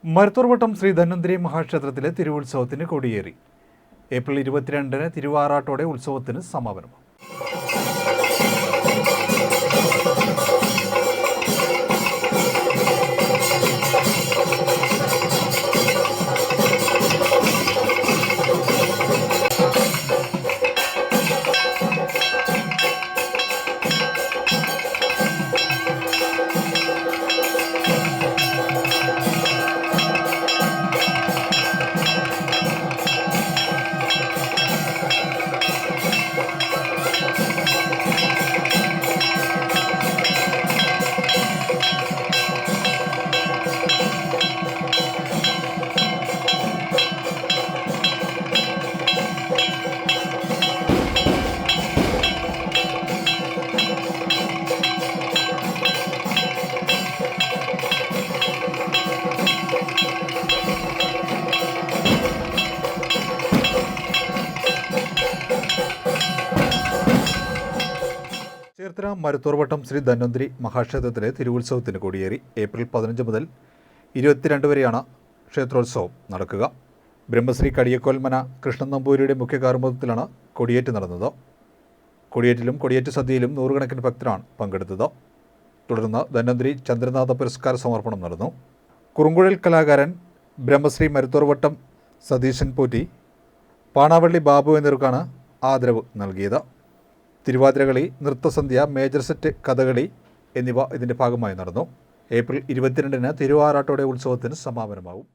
Maruthorvattom Shri Dhanvantari മഹാക്ഷേത്രത്തിലെ തിരുവുത്സവത്തിന് കൊടിയേറി. April 22-ന് തിരുവാറാട്ടോടെ ഉത്സവത്തിന് സമാപനം. Cherthala Maruthorvattom Shri Dhanvantari മഹാക്ഷേത്രത്തിലെ തിരുവുത്സവത്തിന് കൊടിയേറി. April 15 മുതൽ 22 വരെയാണ് ക്ഷേത്രോത്സവം നടക്കുക. ബ്രഹ്മശ്രീ കടിയക്കോൽമന കൃഷ്ണൻ നമ്പൂതിരിയുടെ മുഖ്യ കാർമ്മികത്വത്തിലാണ് കൊടിയേറ്റ് നടന്നത്. കൊടിയേറ്റിലും കൊടിയേറ്റ് സദ്യയിലും നൂറുകണക്കിന് ഭക്തരാണ് പങ്കെടുത്തത്. തുടർന്ന് ധന്വന്തരി ചന്ദ്രനാഥ പുരസ്കാര സമർപ്പണം നടന്നു. കുറുങ്കുഴൽ കലാകാരൻ ബ്രഹ്മശ്രീ മരുത്തോർവട്ടം സതീശൻ പോറ്റി, പാണാവള്ളി ബാബു എന്നിവർക്കാണ് ആദരവ് നൽകിയത്. തിരുവാതിരകളി, നൃത്തസന്ധ്യ, മേജർ സെറ്റ്, കഥകളി എന്നിവ ഇതിൻ്റെ ഭാഗമായി നടന്നു. ഏപ്രിൽ 22-ന് തിരുവാറാട്ടോടെ ഉത്സവത്തിന് സമാപനമാകും.